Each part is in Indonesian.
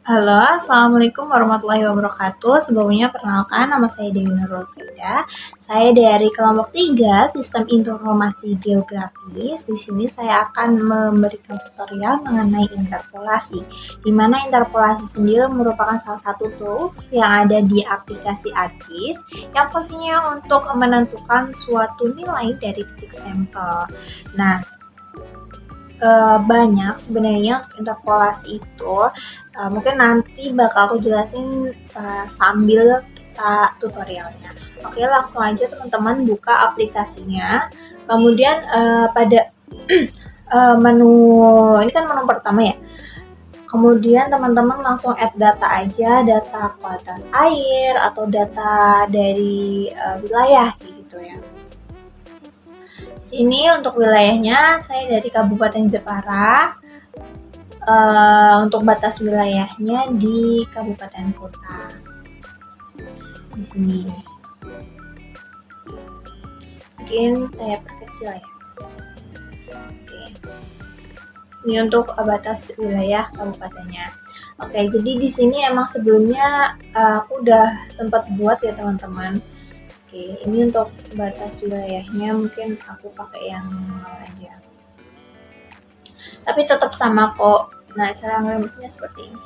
Halo, Assalamualaikum warahmatullahi wabarakatuh. Sebelumnya perkenalkan, nama saya Dewi Nurul Frida. Saya dari kelompok 3 Sistem Informasi Geografis. Di sini saya akan memberikan tutorial mengenai interpolasi, di mana interpolasi sendiri merupakan salah satu tools yang ada di aplikasi ArcGIS yang fungsinya untuk menentukan suatu nilai dari titik sampel. Nah, banyak sebenarnya untuk interpolasi itu. Mungkin nanti bakal aku jelasin sambil kita tutorialnya. Oke, langsung aja teman-teman buka aplikasinya. Kemudian pada menu ini kan menu pertama ya. Kemudian teman-teman langsung add data aja, data kualitas air atau data dari wilayah gitu ya. Sini untuk wilayahnya saya dari Kabupaten Jepara. Untuk batas wilayahnya di Kabupaten Kota. Di sini. Mungkin saya perkecil ya. Oke. Ini untuk batas wilayah kabupatennya. Oke, jadi di sini emang sebelumnya aku udah sempat buat ya teman-teman. Oke, ini untuk batas wilayahnya mungkin aku pakai yang aja. Tapi tetap sama kok. Nah, cara ngeremusnya seperti ini.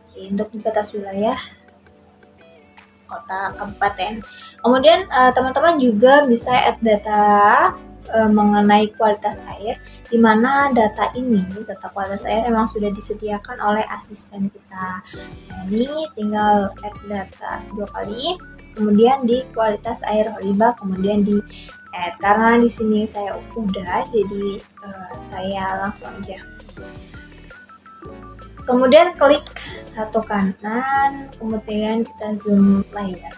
Oke, untuk batas wilayah kota kabupaten. Kemudian teman-teman juga bisa add data mengenai kualitas air, di mana data kualitas air memang sudah disediakan oleh asisten kita. Nah, ini tinggal add data 2 kali, kemudian di kualitas air riba, kemudian di add. Karena di sini saya udah, jadi saya langsung aja. Kemudian klik satu kanan, kemudian kita zoom layar.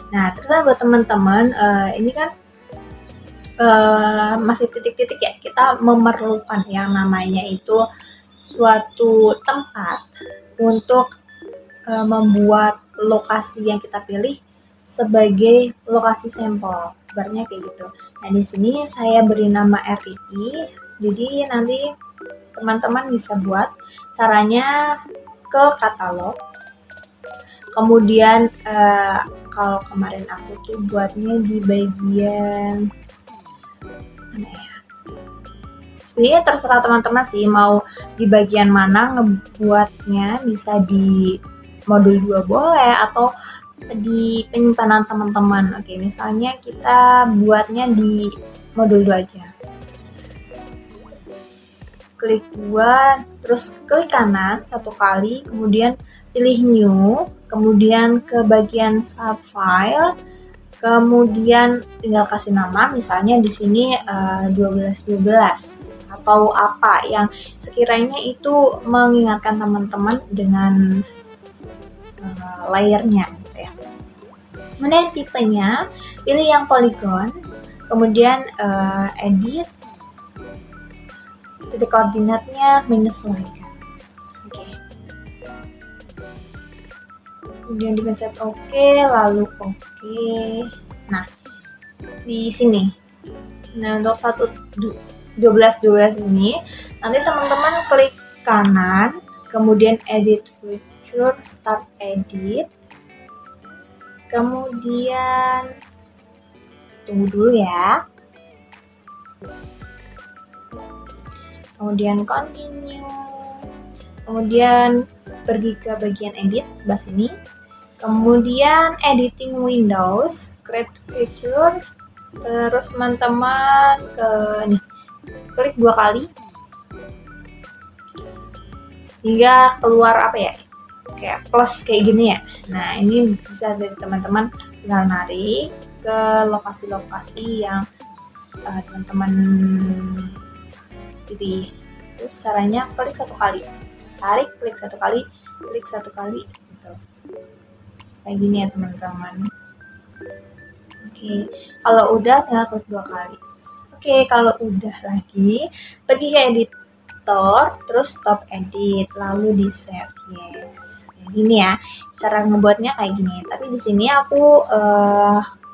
Nah, terus buat teman-teman, ini kan masih titik-titik ya, kita memerlukan yang namanya itu suatu tempat untuk membuat lokasi yang kita pilih sebagai lokasi sampel, ibaratnya kayak gitu. Nah, di sini saya beri nama RII, jadi nanti teman-teman bisa buat caranya ke katalog. Kemudian kalau kemarin aku tuh buatnya di bagian mana ya? Sebenarnya terserah teman-teman sih mau di bagian mana ngebuatnya, bisa di modul 2 boleh atau di penyimpanan teman-teman. Oke, misalnya kita buatnya di modul 2 aja. Klik 2, terus klik kanan satu kali, kemudian pilih new, kemudian ke bagian subfile, kemudian tinggal kasih nama, misalnya di sini 1212 atau apa yang sekiranya itu mengingatkan teman-teman dengan layernya gitu ya. Kemudian tipenya pilih yang polygon, kemudian edit, titik koordinatnya -1. Oke. Kemudian dipencet oke, lalu oke. Nah, di sini. Nah, untuk 12 ini nanti teman-teman klik kanan, kemudian edit feature, start edit. Kemudian tunggu dulu ya. Kemudian continue, kemudian pergi ke bagian edit sebelah sini, kemudian editing windows, create feature, terus teman-teman ke nih, klik 2 kali hingga keluar apa ya, kayak plus kayak gini ya. Nah, ini bisa dari teman-teman tinggal narik ke lokasi-lokasi yang teman-teman pilih. Terus caranya klik 1 kali, tarik, klik 1 kali, klik 1 kali gitu. Kayak gini ya teman-teman. Oke, kalau udah tinggal klik 2 kali. Oke, kalau udah lagi pergi ke editor, terus stop edit, lalu di save yes. Kayak gini ya, cara ngebuatnya kayak gini. Tapi di sini aku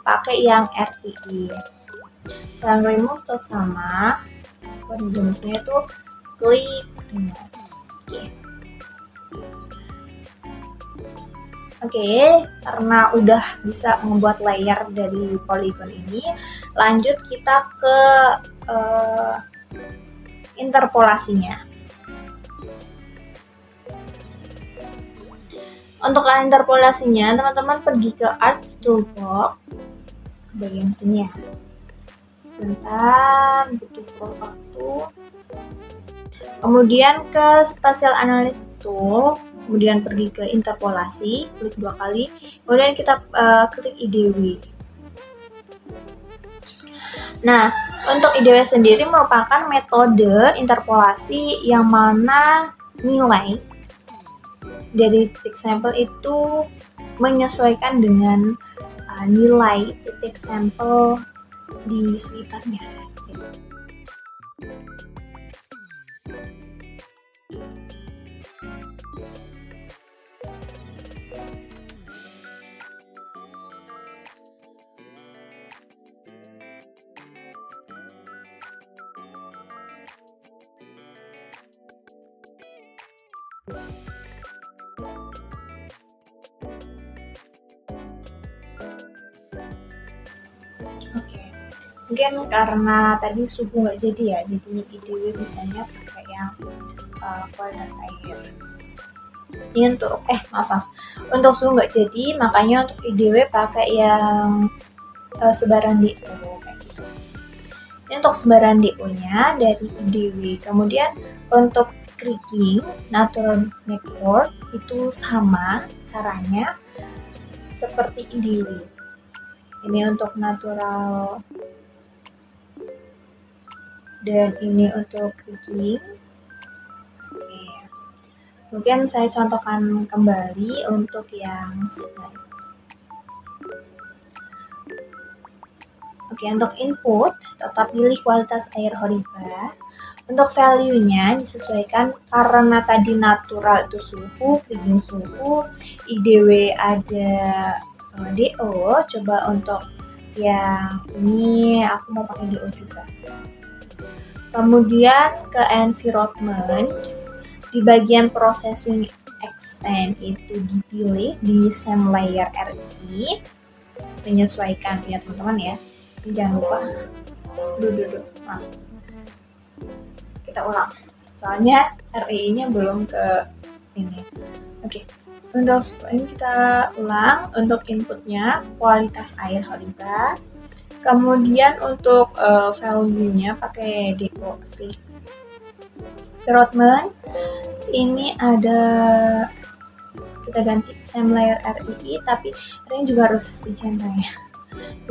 pakai yang RII. Cara remove tetap sama. Remove-nya itu klik remove. Oke. Oke, karena udah bisa membuat layer dari poligon ini, lanjut kita ke interpolasinya. Untuk interpolasinya, teman-teman pergi ke Art Toolbox, bagian sini ya. Sebentar, butuh waktu. Kemudian ke Spatial Analysis Tool, kemudian pergi ke interpolasi, klik 2 kali, kemudian kita klik IDW. Nah, untuk IDW sendiri merupakan metode interpolasi yang mana nilai dari titik sampel itu menyesuaikan dengan nilai titik sampel di sekitarnya. Oke, mungkin karena tadi suhu nggak jadi ya, jadi IDW bisanya pakai yang kualitas air. Ini untuk untuk suhu nggak jadi, makanya untuk IDW pakai yang sebaran DO kayak gitu. Ini untuk sebaran DO-nya dari IDW. Kemudian untuk kriging natural network itu sama caranya seperti IDW. Ini untuk natural dan ini untuk kriging. Oke. Mungkin saya contohkan kembali untuk yang spline. Oke, untuk input tetap pilih kualitas air Horiba. Untuk value-nya disesuaikan karena tadi natural itu suhu, kriging suhu, IDW ada DO. Coba untuk yang ini aku mau pakai DO juga. Kemudian ke environment, di bagian processing extend itu dipilih di same layer RI, menyesuaikan ya teman-teman ya. Jangan lupa kita ulang soalnya RI-nya belum ke ini. Oke. Untuk ini kita ulang. Untuk inputnya kualitas air Horiba. Kemudian untuk value-nya pakai DO fix. Environment ini ada kita ganti same layer RII, tapi ini juga harus dicentai ya.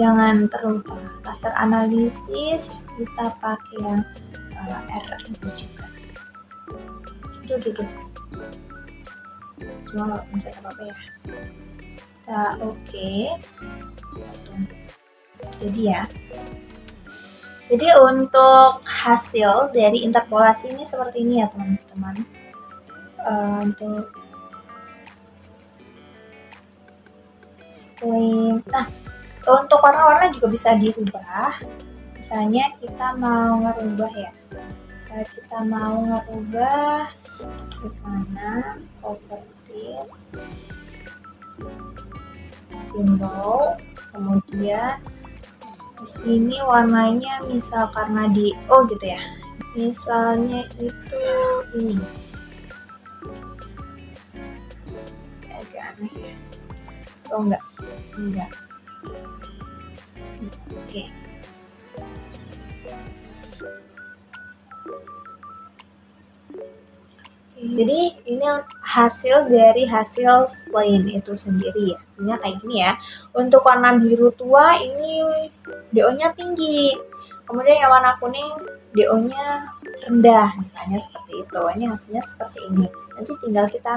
Jangan terlupa. Raster analisis kita pakai yang RII juga. Semua nggak bisa apa-apa ya. Kita oke. Jadi untuk hasil dari interpolasi ini seperti ini ya teman-teman. Untuk spline. Nah, untuk warna-warna juga bisa dirubah. Misalnya kita mau ngerubah ya. Misalnya kita mau ngerubah di mana properties, simbol, kemudian di sini warnanya misal karena DO gitu ya. Misalnya itu ini. Agak aneh ya. Atau enggak? Enggak. Oke. Jadi ini hasil dari hasil spline itu sendiri ya. Hasilnya kayak gini ya. Untuk warna biru tua ini DO-nya tinggi. Kemudian yang warna kuning DO-nya rendah. Misalnya seperti itu. Ini hasilnya seperti ini. Nanti tinggal kita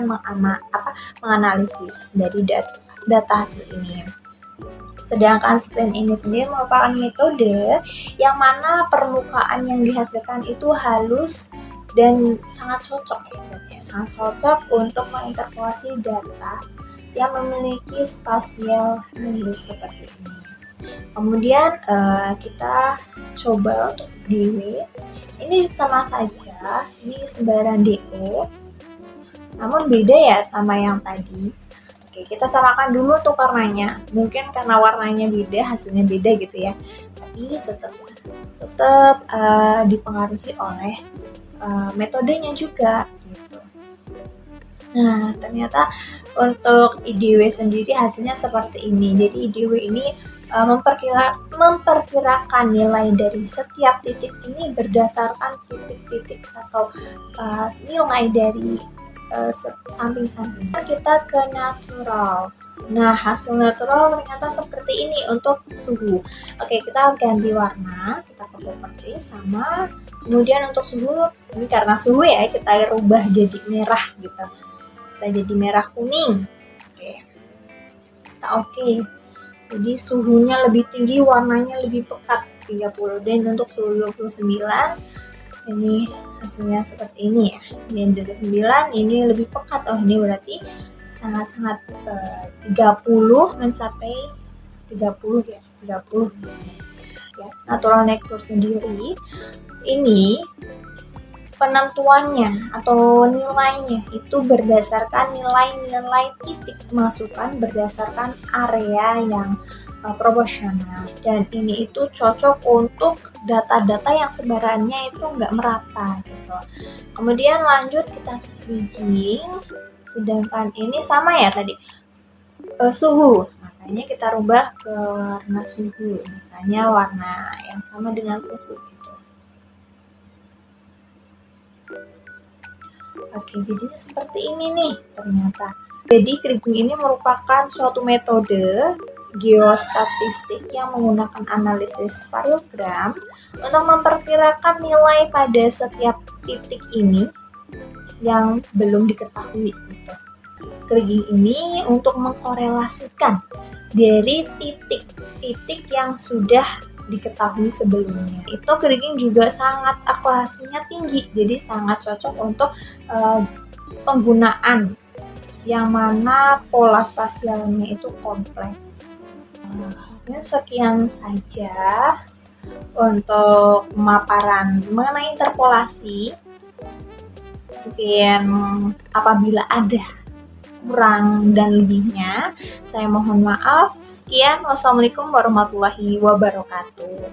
menganalisis dari data hasil ini. Sedangkan spline ini sendiri merupakan metode yang mana permukaan yang dihasilkan itu halus dan sangat cocok ya, sangat cocok untuk menginterpolasi data yang memiliki spasial halus seperti ini. Kemudian kita coba untuk DW, ini sama saja, ini sebaran DO, namun beda ya sama yang tadi. Oke, kita samakan dulu untuk warnanya. Mungkin karena warnanya beda, hasilnya beda gitu ya. Tapi tetap dipengaruhi oleh metodenya juga gitu. Nah, ternyata untuk IDW sendiri hasilnya seperti ini. Jadi IDW ini memperkirakan nilai dari setiap titik ini berdasarkan titik-titik atau nilai dari samping-samping. Kita ke natural. Nah, hasil natural ternyata seperti ini untuk suhu. Oke, kita ganti warna, kita ke property sama. Kemudian untuk suhu, ini karena suhu ya, kita rubah jadi merah gitu. Kita jadi merah kuning. Oke. Jadi suhunya lebih tinggi, warnanya lebih pekat 30. Dan untuk suhu 29 ini hasilnya seperti ini ya. Yang dari 9 ini lebih pekat. Oh, ini berarti sangat-sangat 30 mencapai 30 ya. 30 ya. Natural nectar sendiri ini penentuannya atau nilainya itu berdasarkan nilai-nilai titik masukan berdasarkan area yang proporsional, dan ini itu cocok untuk data-data yang sebarannya itu nggak merata gitu. Kemudian lanjut kita kriging, sedangkan ini sama ya tadi suhu, makanya kita rubah ke warna suhu, misalnya warna yang sama dengan suhu gitu. Oke, jadinya seperti ini nih ternyata. Jadi kriging ini merupakan suatu metode geostatistik yang menggunakan analisis variogram untuk memperkirakan nilai pada setiap titik ini yang belum diketahui gitu. Kriging ini untuk mengkorelasikan dari titik-titik yang sudah diketahui sebelumnya. Itu kriging juga sangat akurasinya tinggi, jadi sangat cocok untuk penggunaan yang mana pola spasialnya itu kompleks. Sekian saja untuk pemaparan mengenai interpolasi. Mungkin apabila ada kurang dan lebihnya, saya mohon maaf. Sekian, wassalamualaikum warahmatullahi wabarakatuh.